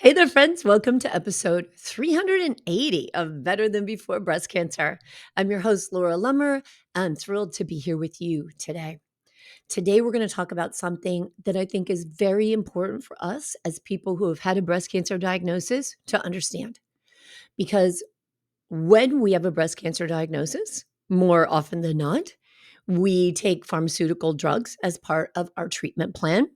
Hey there, friends. Welcome to episode 380 of Better Than Before Breast Cancer. I'm your host, Laura Lummer. I'm thrilled to be here with you today. Today, we're going to talk about something that I think is very important for us as people who have had a breast cancer diagnosis to understand. Because when we have a breast cancer diagnosis, more often than not, we take pharmaceutical drugs as part of our treatment plan.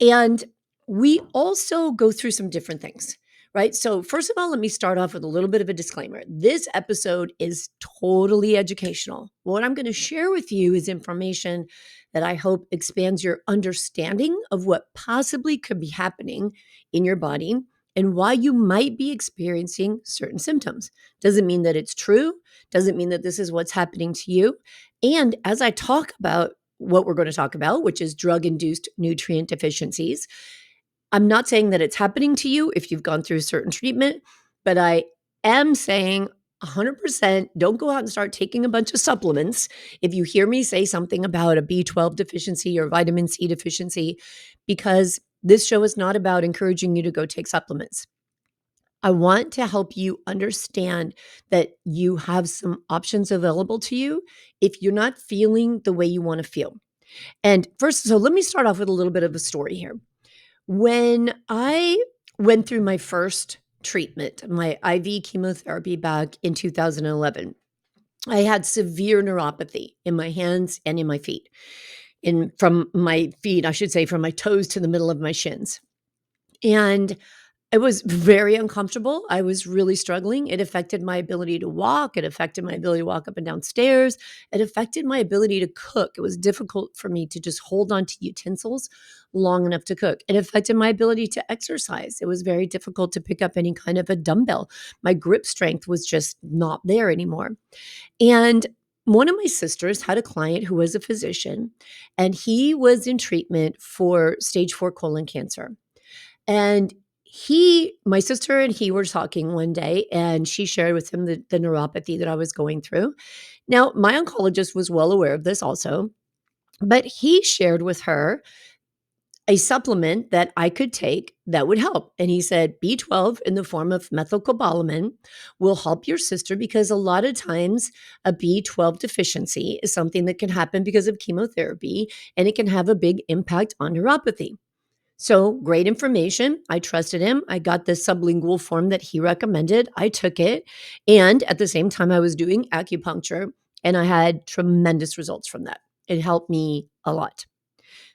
And we also go through some different things, right? So, first of all, let me start off with a little bit of a disclaimer. This episode is totally educational. What I'm going to share with you is information that I hope expands your understanding of what possibly could be happening in your body and why you might be experiencing certain symptoms. Doesn't mean that it's true, doesn't mean that this is what's happening to you. And as I talk about what we're going to talk about, which is drug-induced nutrient deficiencies. I'm not saying that it's happening to you if you've gone through a certain treatment, but I am saying 100% don't go out and start taking a bunch of supplements. If you hear me say something about a B12 deficiency or vitamin C deficiency, because this show is not about encouraging you to go take supplements. I want to help you understand that you have some options available to you if you're not feeling the way you want to feel. And first, so let me start off with a little bit of a story here. When I went through my first treatment, my IV chemotherapy back in 2011, I had severe neuropathy in my hands and in my feet. From my feet, I should say, from my toes to the middle of my shins. And it was very uncomfortable. I was really struggling. It affected my ability to walk. It affected my ability to walk up and down stairs. It affected my ability to cook. It was difficult for me to just hold on to utensils long enough to cook. It affected my ability to exercise. It was very difficult to pick up any kind of a dumbbell. My grip strength was just not there anymore. And one of my sisters had a client who was a physician, and he was in treatment for stage 4 colon cancer. And my sister and he were talking one day, and she shared with him the neuropathy that I was going through. Now, my oncologist was well aware of this also, but he shared with her a supplement that I could take that would help. And he said, B12 in the form of methylcobalamin will help your sister because a lot of times a B12 deficiency is something that can happen because of chemotherapy, and it can have a big impact on neuropathy. So great information. I trusted him. I got the sublingual form that he recommended. I took it. And at the same time, I was doing acupuncture, and I had tremendous results from that. It helped me a lot.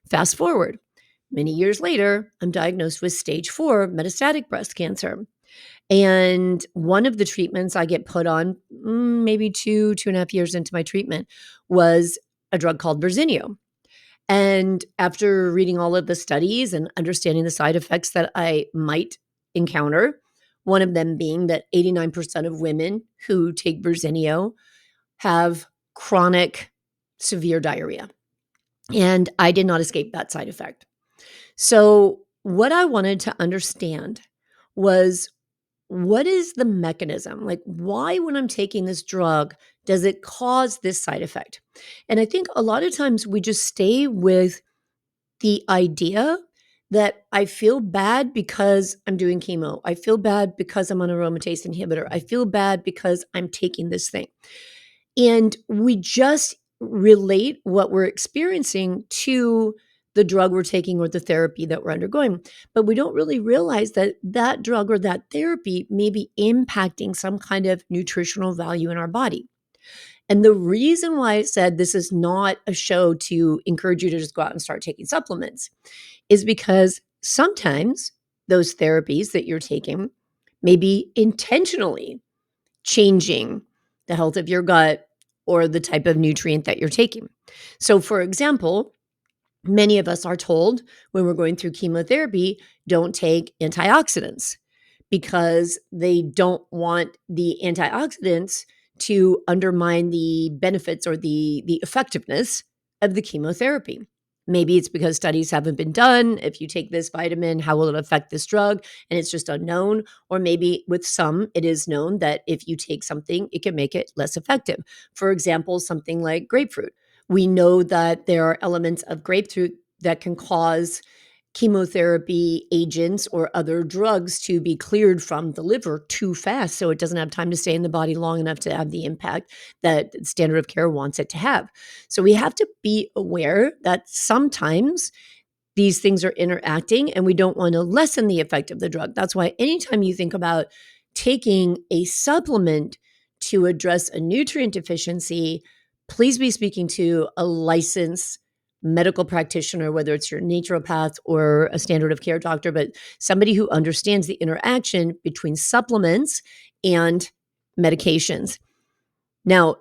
Fast forward, many years later, I'm diagnosed with stage 4 metastatic breast cancer. And one of the treatments I get put on, maybe 2.5 years into my treatment, was a drug called Verzenio. And after reading all of the studies and understanding the side effects that I might encounter, one of them being that 89% of women who take Verzenio have chronic severe diarrhea. And I did not escape that side effect. So, what I wanted to understand was, what is the mechanism? Like, why, when I'm taking this drug, does it cause this side effect? And I think a lot of times we just stay with the idea that I feel bad because I'm doing chemo. I feel bad because I'm on aromatase inhibitor. I feel bad because I'm taking this thing. And we just relate what we're experiencing to the drug we're taking or the therapy that we're undergoing. But we don't really realize that that drug or that therapy may be impacting some kind of nutritional value in our body. And the reason why I said this is not a show to encourage you to just go out and start taking supplements is because sometimes those therapies that you're taking may be intentionally changing the health of your gut or the type of nutrient that you're taking. So, for example, many of us are told when we're going through chemotherapy, don't take antioxidants because they don't want the antioxidants to undermine the benefits or the effectiveness of the chemotherapy. Maybe it's because studies haven't been done. If you take this vitamin, how will it affect this drug? And it's just unknown. Or maybe with some, it is known that if you take something, it can make it less effective. For example, something like grapefruit. We know that there are elements of grapefruit that can cause chemotherapy agents or other drugs to be cleared from the liver too fast, so it doesn't have time to stay in the body long enough to have the impact that standard of care wants it to have. So we have to be aware that sometimes these things are interacting and we don't want to lessen the effect of the drug. That's why anytime you think about taking a supplement to address a nutrient deficiency, please be speaking to a licensed medical practitioner, whether it's your naturopath or a standard of care doctor, but somebody who understands the interaction between supplements and medications. Now,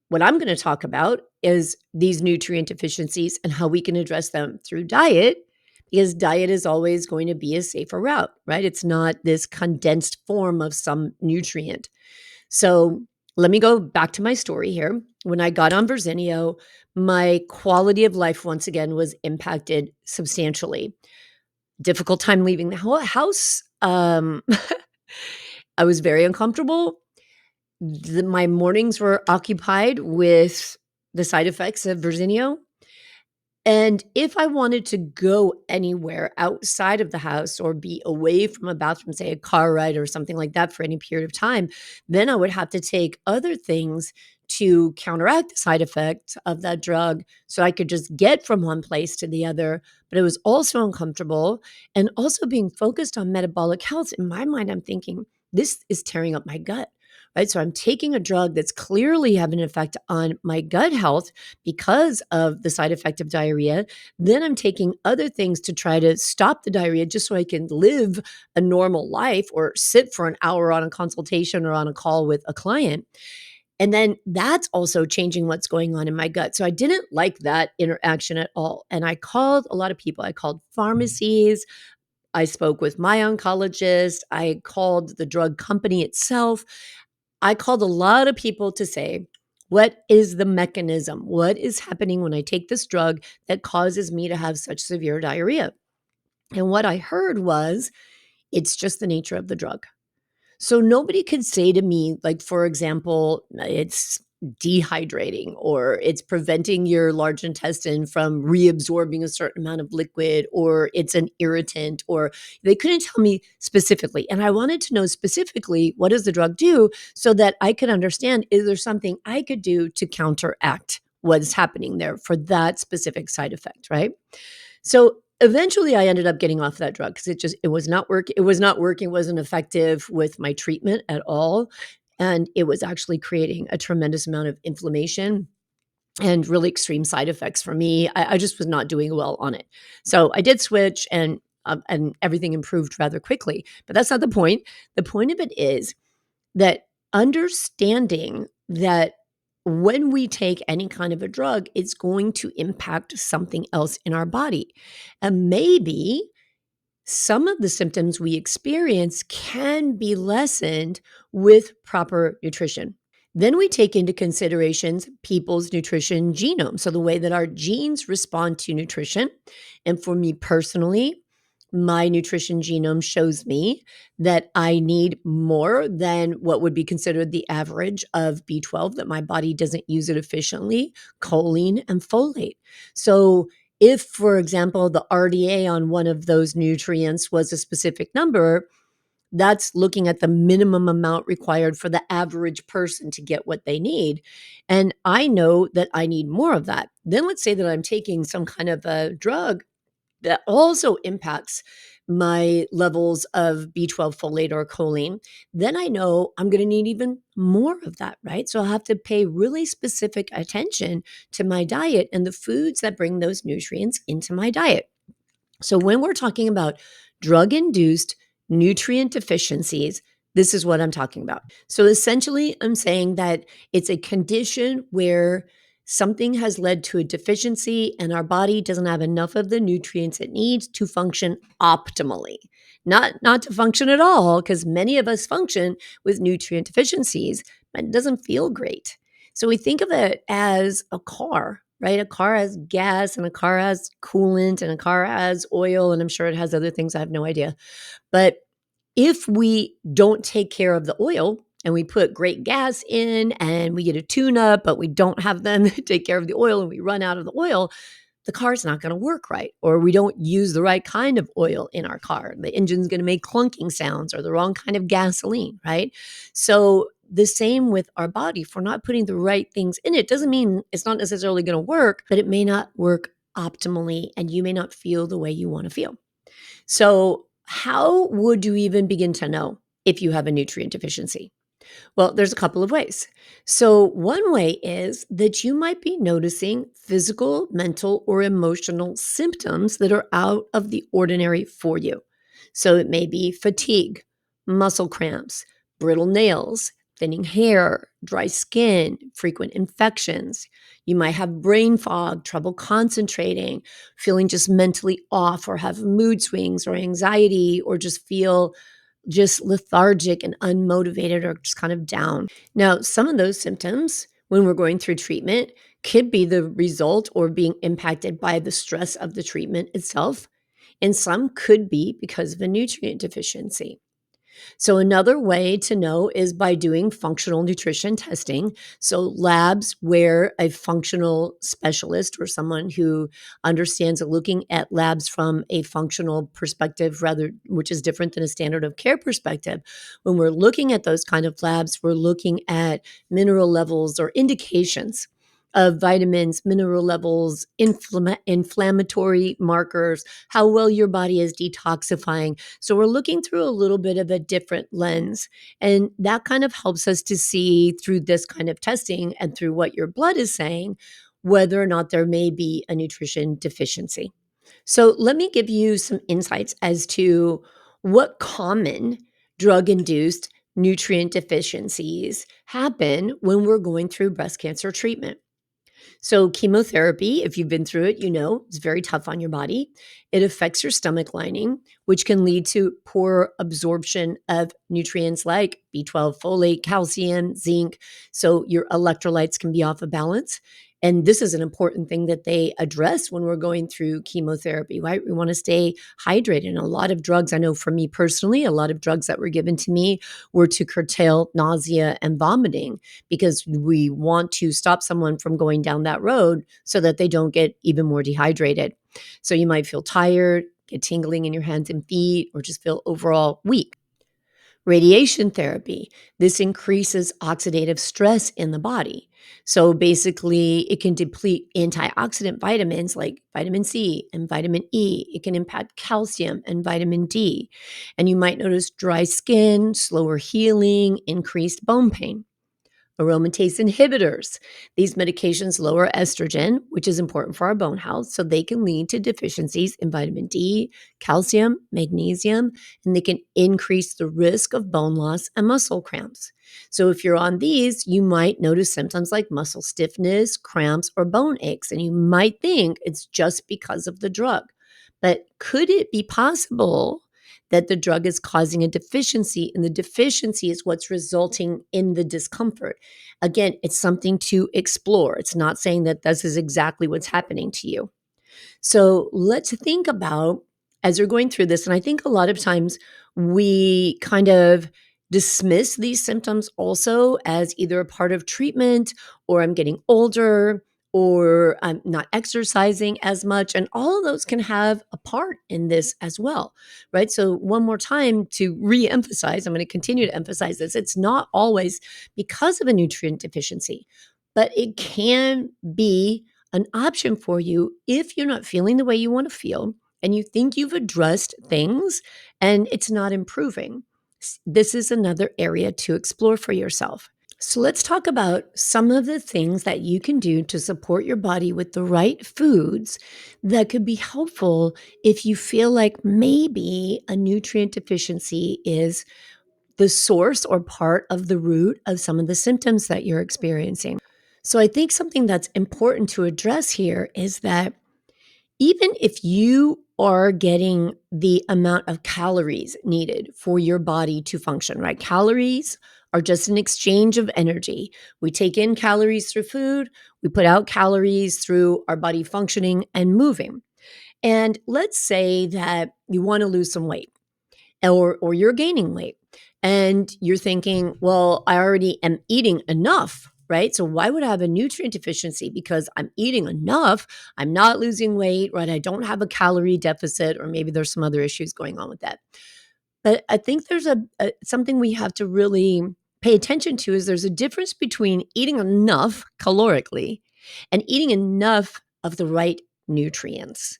what I'm going to talk about is these nutrient deficiencies and how we can address them through diet, because diet is always going to be a safer route, right? It's not this condensed form of some nutrient. So let me go back to my story here. When I got on Verzenio, my quality of life once again was impacted substantially. Difficult time leaving the house. I was very uncomfortable. My mornings were occupied with the side effects of Verzenio. And if I wanted to go anywhere outside of the house or be away from a bathroom, say a car ride or something like that for any period of time, then I would have to take other things to counteract the side effects of that drug so I could just get from one place to the other. But it was also uncomfortable and also being focused on metabolic health. In my mind, I'm thinking, this is tearing up my gut. Right. So I'm taking a drug that's clearly having an effect on my gut health because of the side effect of diarrhea. Then I'm taking other things to try to stop the diarrhea just so I can live a normal life or sit for an hour on a consultation or on a call with a client. And then that's also changing what's going on in my gut. So I didn't like that interaction at all. And I called a lot of people. I called pharmacies. I spoke with my oncologist. I called the drug company itself. I called a lot of people to say, what is the mechanism? What is happening when I take this drug that causes me to have such severe diarrhea? And what I heard was, it's just the nature of the drug. So nobody could say to me, like, for example, it's dehydrating or it's preventing your large intestine from reabsorbing a certain amount of liquid or it's an irritant, or they couldn't tell me specifically. And I wanted to know specifically, what does the drug do so that I could understand, is there something I could do to counteract what's happening there for that specific side effect, right? So eventually I ended up getting off that drug because it was not working. It was not working, wasn't effective with my treatment at all. And it was actually creating a tremendous amount of inflammation and really extreme side effects for me. I just was not doing well on it. So I did switch and everything improved rather quickly. But that's not the point. The point of it is that understanding that when we take any kind of a drug, it's going to impact something else in our body. And maybe some of the symptoms we experience can be lessened with proper nutrition. Then we take into considerations people's nutrition genome, so the way that our genes respond to nutrition. And for me personally, my nutrition genome shows me that I need more than what would be considered the average of B12, that my body doesn't use it efficiently, choline and folate. So if, for example, the RDA on one of those nutrients was a specific number, that's looking at the minimum amount required for the average person to get what they need. And I know that I need more of that. Then let's say that I'm taking some kind of a drug that also impacts my levels of B12, folate, or choline. Then I know I'm going to need even more of that, right? So I'll have to pay really specific attention to my diet and the foods that bring those nutrients into my diet. So when we're talking about drug-induced nutrient deficiencies, this is what I'm talking about. So essentially, I'm saying that it's a condition where something has led to a deficiency and our body doesn't have enough of the nutrients it needs to function optimally. Not to function at all, because many of us function with nutrient deficiencies, but it doesn't feel great. So we think of it as a car, right? A car has gas and a car has coolant and a car has oil, and I'm sure it has other things. I have no idea. But if we don't take care of the oil and we put great gas in and we get a tune up, but we don't have them take care of the oil and we run out of the the car's not going to work right, or we don't use the right kind of oil in our car. The engine's going to make clunking sounds or the wrong kind of gasoline, right? So the same with our body. If we're not putting the right things in it, doesn't mean it's not necessarily going to work, but it may not work optimally and you may not feel the way you want to feel. So, how would you even begin to know if you have a nutrient deficiency? Well, there's a couple of ways. So, one way is that you might be noticing physical, mental, or emotional symptoms that are out of the ordinary for you. So, it may be fatigue, muscle cramps, brittle nails, thinning hair, dry skin, frequent infections. You might have brain fog, trouble concentrating, feeling just mentally off, or have mood swings or anxiety, or just feel just lethargic and unmotivated or just kind of down. Now, some of those symptoms when we're going through treatment could be the result or being impacted by the stress of the treatment itself, and some could be because of a nutrient deficiency. So, another way to know is by doing functional nutrition testing. So, labs where a functional specialist or someone who understands looking at labs from a functional perspective, rather, which is different than a standard of care perspective. When we're looking at those kind of labs, we're looking at mineral levels or indications of vitamins, mineral levels, inflammatory markers, how well your body is detoxifying. So we're looking through a little bit of a different lens. And that kind of helps us to see through this kind of testing and through what your blood is saying, whether or not there may be a nutrition deficiency. So let me give you some insights as to what common drug induced nutrient deficiencies happen when we're going through breast cancer treatment. So, chemotherapy, if you've been through it, you know it's very tough on your body. It affects your stomach lining, which can lead to poor absorption of nutrients like B12, folate, calcium, zinc. So, your electrolytes can be off of balance. And this is an important thing that they address when we're going through chemotherapy, right? We want to stay hydrated. And a lot of drugs, I know for me personally, a lot of drugs that were given to me were to curtail nausea and vomiting because we want to stop someone from going down that road so that they don't get even more dehydrated. So you might feel tired, get tingling in your hands and feet, or just feel overall weak. Radiation therapy, this increases oxidative stress in the body. So basically, it can deplete antioxidant vitamins like vitamin C and vitamin E. It can impact calcium and vitamin D. And you might notice dry skin, slower healing, increased bone pain. Aromatase inhibitors. These medications lower estrogen, which is important for our bone health, so they can lead to deficiencies in vitamin D, calcium, magnesium, and they can increase the risk of bone loss and muscle cramps. So if you're on these, you might notice symptoms like muscle stiffness, cramps, or bone aches, and you might think it's just because of the drug. But could it be possible that the drug is causing a deficiency, and the deficiency is what's resulting in the discomfort? Again, it's something to explore. It's not saying that this is exactly what's happening to you. So let's think about as you're going through this, and I think a lot of times we kind of dismiss these symptoms also as either a part of treatment or I'm getting older or I'm not exercising as much. And all of those can have a part in this as well, right? So, one more time to re emphasize, I'm going to continue to emphasize this. It's not always because of a nutrient deficiency, but it can be an option for you if you're not feeling the way you want to feel and you think you've addressed things and it's not improving. This is another area to explore for yourself. So, let's talk about some of the things that you can do to support your body with the right foods that could be helpful if you feel like maybe a nutrient deficiency is the source or part of the root of some of the symptoms that you're experiencing. So I think something that's important to address here is that even if you are getting the amount of calories needed for your body to function, right? Calories are just an exchange of energy. We take in calories through food, we put out calories through our body functioning and moving. And let's say that you want to lose some weight or you're gaining weight and you're thinking, well, I already am eating enough right? So why would I have a nutrient deficiency? Because I'm eating enough, I'm not losing weight, right? I don't have a calorie deficit, or maybe there's some other issues going on with that. But I think there's a something we have to really pay attention to is there's a difference between eating enough calorically and eating enough of the right nutrients.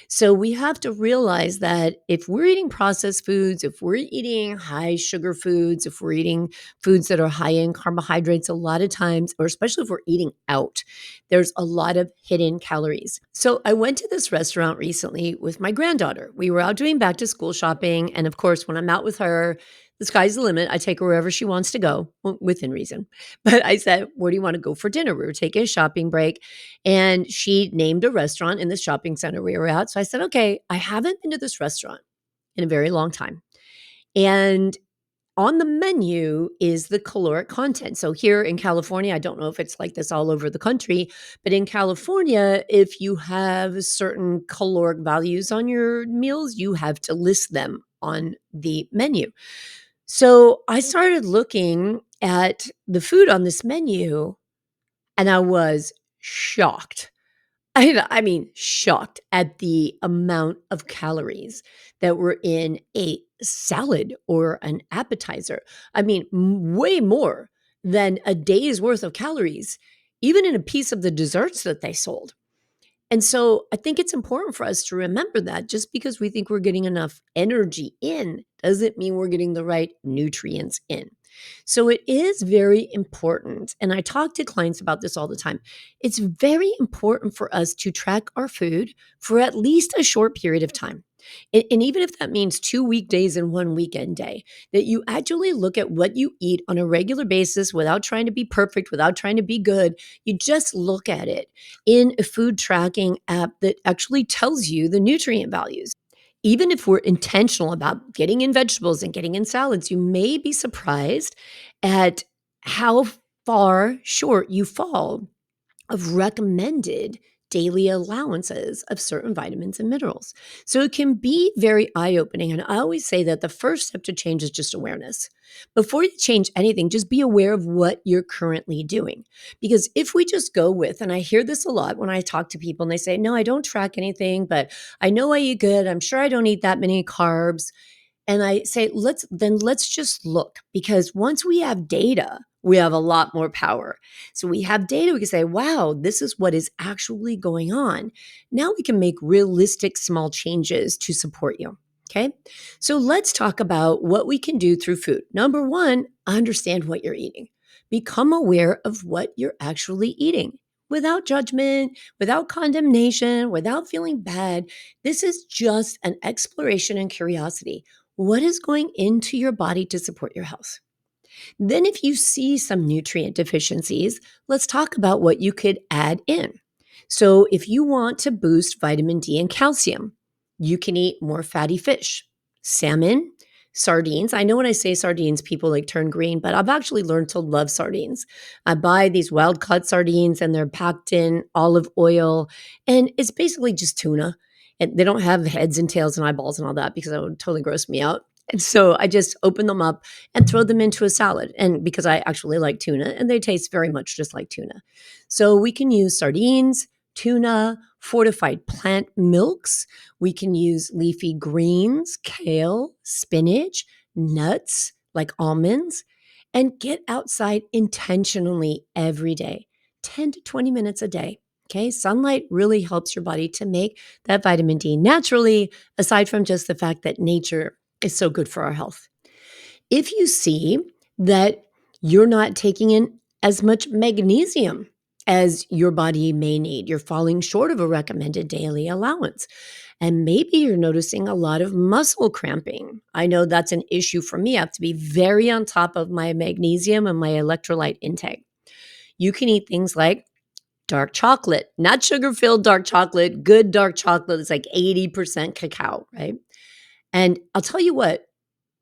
So we have to realize that if we're eating processed foods, if we're eating high sugar foods, if we're eating foods that are high in carbohydrates, a lot of times, or especially if we're eating out, there's a lot of hidden calories. So I went to this restaurant recently with my granddaughter. We were out doing back to school shopping. And of course, when I'm out with her, the sky's the limit. I take her wherever she wants to go, well, within reason. But I said, where do you want to go for dinner? We were taking a shopping break. And she named a restaurant in the shopping center we were at. So I said, okay, I haven't been to this restaurant in a very long time. And on the menu is the caloric content. So here in California, I don't know if it's like this all over the country, but in California, if you have certain caloric values on your meals, you have to list them on the menu. So I started looking at the food on this menu and I was shocked. I mean, shocked at the amount of calories that were in a salad or an appetizer. I mean, way more than a day's worth of calories, even in a piece of the desserts that they sold. And so I think it's important for us to remember that just because we think we're getting enough energy in doesn't mean we're getting the right nutrients in. So it is very important. And I talk to clients about this all the time. It's very important for us to track our food for at least a short period of time. And even if that means 2 weekdays and one weekend day, that you actually look at what you eat on a regular basis without trying to be perfect, without trying to be good. You just look at it in a food tracking app that actually tells you the nutrient values. Even if we're intentional about getting in vegetables and getting in salads, you may be surprised at how far short you fall of recommended daily allowances of certain vitamins and minerals. So it can be very eye opening. And I always say that the first step to change is just awareness. Before you change anything, just be aware of what you're currently doing. Because if we just go with, and I hear this a lot when I talk to people and they say, no, I don't track anything, but I know I eat good. I'm sure I don't eat that many carbs. And I say, let's just look, because once we have data, we have a lot more power. So we have data, we can say, wow, this is what is actually going on. Now we can make realistic small changes to support you. Okay. So let's talk about what we can do through food. Number one, understand what you're eating. Become aware of what you're actually eating without judgment, without condemnation, without feeling bad. This is just an exploration and curiosity. What is going into your body to support your health? Then, if you see some nutrient deficiencies, let's talk about what you could add in. So, if you want to boost vitamin D and calcium, you can eat more fatty fish, salmon, sardines. I know when I say sardines, people like turn green, but I've actually learned to love sardines. I buy these wild caught sardines and they're packed in olive oil, and it's basically just tuna. And they don't have heads and tails and eyeballs and all that because that would totally gross me out. And so I just open them up and throw them into a salad. And because I actually like tuna and they taste very much just like tuna. So we can use sardines, tuna, fortified plant milks. We can use leafy greens, kale, spinach, nuts like almonds, and get outside intentionally every day, 10 to 20 minutes a day. Okay, sunlight really helps your body to make that vitamin D naturally, aside from just the fact that nature is so good for our health. If you see that you're not taking in as much magnesium as your body may need, you're falling short of a recommended daily allowance, and maybe you're noticing a lot of muscle cramping. I know that's an issue for me. I have to be very on top of my magnesium and my electrolyte intake. You can eat things like dark chocolate, not sugar-filled dark chocolate, good dark chocolate is like 80% cacao, right? And I'll tell you what,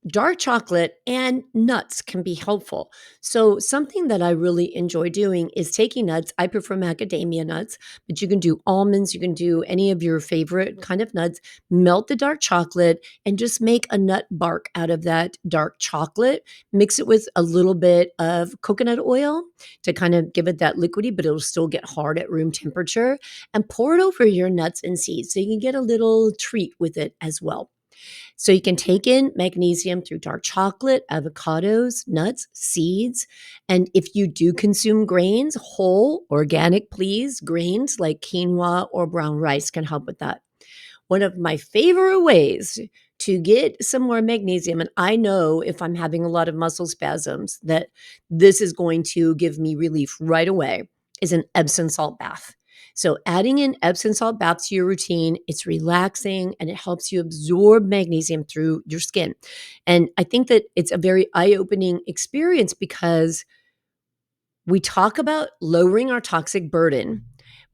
dark chocolate and nuts can be helpful. So, something that I really enjoy doing is taking nuts. I prefer macadamia nuts, but you can do almonds, you can do any of your favorite kind of nuts, melt the dark chocolate, and just make a nut bark out of that dark chocolate. Mix it with a little bit of coconut oil to kind of give it that liquidy, but it'll still get hard at room temperature, and pour it over your nuts and seeds so you can get a little treat with it as well. So you can take in magnesium through dark chocolate, avocados, nuts, seeds. And if you do consume grains, whole, organic, please, grains like quinoa or brown rice can help with that. One of my favorite ways to get some more magnesium, and I know if I'm having a lot of muscle spasms that this is going to give me relief right away, is an Epsom salt bath. So adding in Epsom salt bath to your routine, it's relaxing and it helps you absorb magnesium through your skin. And I think that it's a very eye-opening experience because we talk about lowering our toxic burden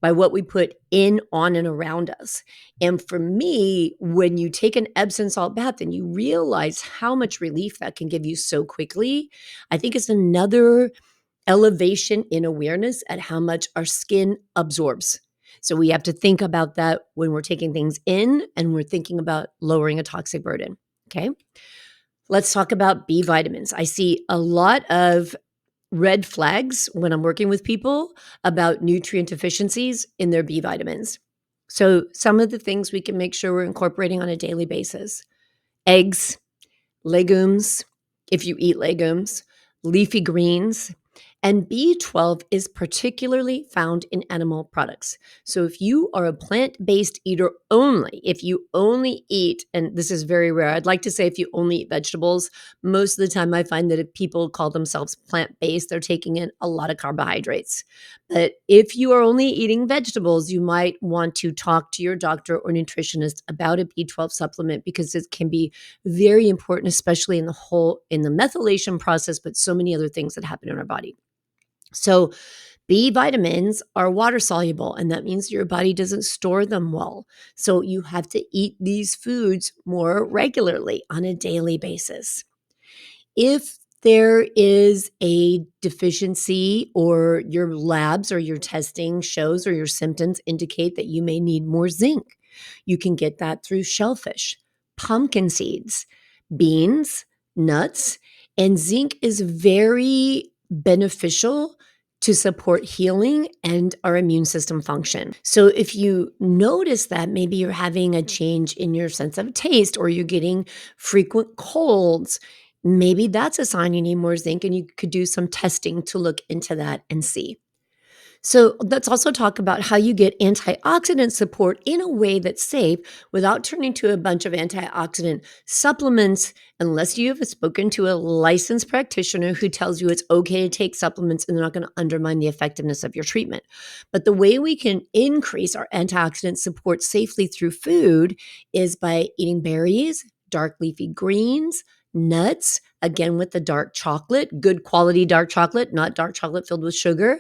by what we put in, on, and around us. And for me, when you take an Epsom salt bath and you realize how much relief that can give you so quickly, I think it's another elevation in awareness at how much our skin absorbs. So we have to think about that when we're taking things in and we're thinking about lowering a toxic burden. Okay. Let's talk about B vitamins. I see a lot of red flags when I'm working with people about nutrient deficiencies in their B vitamins. So, some of the things we can make sure we're incorporating on a daily basis: eggs, legumes, if you eat legumes, leafy greens, and B12 is particularly found in animal products. So if you are a plant-based eater only, if you only eat, and this is very rare, I'd like to say if you only eat vegetables, most of the time I find that if people call themselves plant-based, they're taking in a lot of carbohydrates. But if you are only eating vegetables, you might want to talk to your doctor or nutritionist about a B12 supplement because it can be very important, especially in the methylation process, but so many other things that happen in our body. So B vitamins are water soluble, and that means your body doesn't store them well. So you have to eat these foods more regularly on a daily basis. If there is a deficiency or your labs or your testing shows or your symptoms indicate that you may need more zinc, you can get that through shellfish, pumpkin seeds, beans, nuts, and zinc is very beneficial to support healing and our immune system function. So if you notice that maybe you're having a change in your sense of taste or you're getting frequent colds, maybe that's a sign you need more zinc, and you could do some testing to look into that and see. So let's also talk about how you get antioxidant support in a way that's safe without turning to a bunch of antioxidant supplements unless you have spoken to a licensed practitioner who tells you it's okay to take supplements and they're not going to undermine the effectiveness of your treatment. But the way we can increase our antioxidant support safely through food is by eating berries, dark leafy greens, nuts, again with the dark chocolate, good quality dark chocolate, not dark chocolate filled with sugar,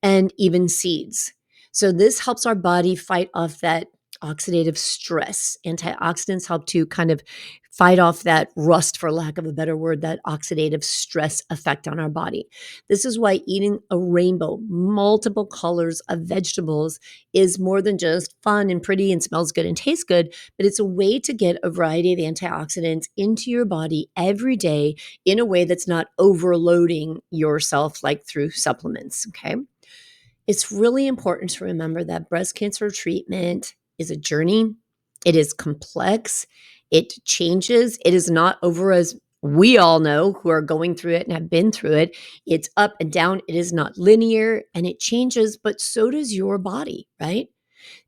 and even seeds. So this helps our body fight off that oxidative stress. Antioxidants help to kind of fight off that rust, for lack of a better word, that oxidative stress effect on our body. This is why eating a rainbow, multiple colors of vegetables is more than just fun and pretty and smells good and tastes good, but it's a way to get a variety of antioxidants into your body every day in a way that's not overloading yourself like through supplements. Okay. It's really important to remember that breast cancer treatment is a journey. It is complex. It changes. It is not over, as we all know who are going through it and have been through it. It's up and down. It is not linear and it changes, but so does your body, right?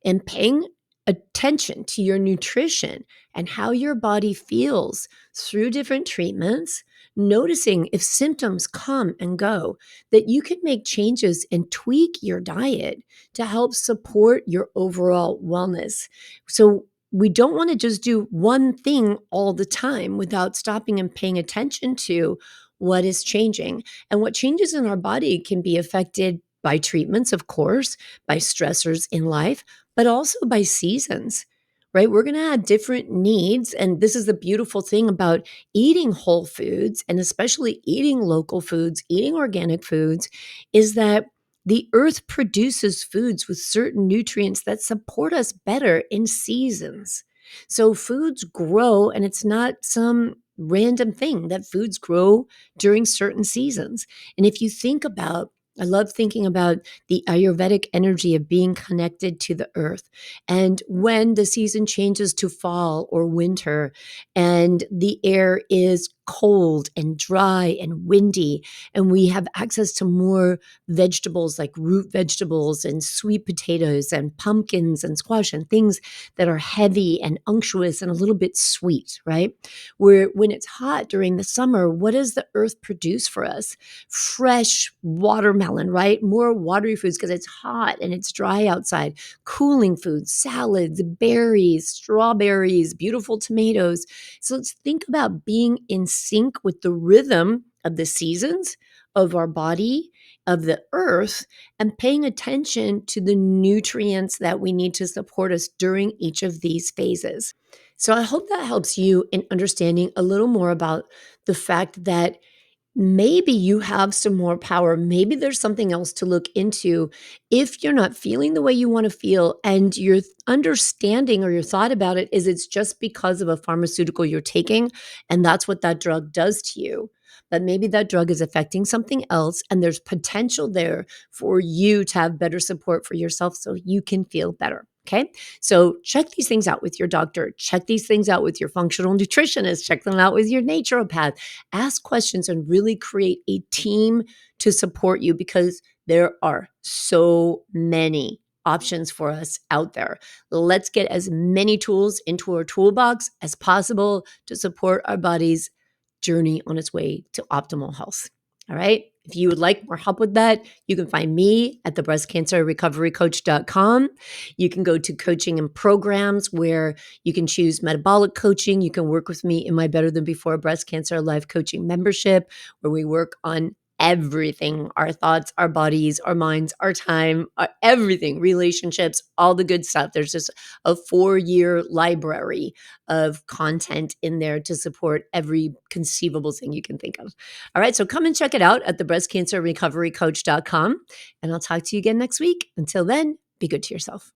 And paying attention to your nutrition and how your body feels through different treatments, noticing if symptoms come and go, that you can make changes and tweak your diet to help support your overall wellness. So we don't want to just do one thing all the time without stopping and paying attention to what is changing. And what changes in our body can be affected by treatments, of course, by stressors in life, but also by seasons. right? We're going to have different needs. And this is the beautiful thing about eating whole foods and especially eating local foods, eating organic foods, is that the earth produces foods with certain nutrients that support us better in seasons. So foods grow, and it's not some random thing that foods grow during certain seasons. And if you think about, I love thinking about the Ayurvedic energy of being connected to the earth. And when the season changes to fall or winter and the air is cold and dry and windy, and we have access to more vegetables like root vegetables and sweet potatoes and pumpkins and squash and things that are heavy and unctuous and a little bit sweet, right? Where when it's hot during the summer, what does the earth produce for us? Fresh watermelon, right? More watery foods because it's hot and it's dry outside. Cooling foods, salads, berries, strawberries, beautiful tomatoes. So let's think about being in sync with the rhythm of the seasons, of our body, of the earth, and paying attention to the nutrients that we need to support us during each of these phases. So I hope that helps you in understanding a little more about the fact that maybe you have some more power. Maybe there's something else to look into if you're not feeling the way you want to feel. And your understanding or your thought about it is it's just because of a pharmaceutical you're taking. And that's what that drug does to you. But maybe that drug is affecting something else. And there's potential there for you to have better support for yourself so you can feel better. Okay. So check these things out with your doctor. Check these things out with your functional nutritionist. Check them out with your naturopath. Ask questions and really create a team to support you because there are so many options for us out there. Let's get as many tools into our toolbox as possible to support our body's journey on its way to optimal health. All right. If you would like more help with that, you can find me at the breastcancerrecoverycoach.com. You can go to coaching and programs where you can choose metabolic coaching. You can work with me in my Better Than Before Breast Cancer Life Coaching membership, where we work on everything: our thoughts, our bodies, our minds, our time, everything, relationships, all the good stuff. There's just a 4-year library of content in there to support every conceivable thing you can think of. All right, so come and check it out at the breastcancerrecoverycoach.com, and I'll talk to you again next week. Until then, be good to yourself.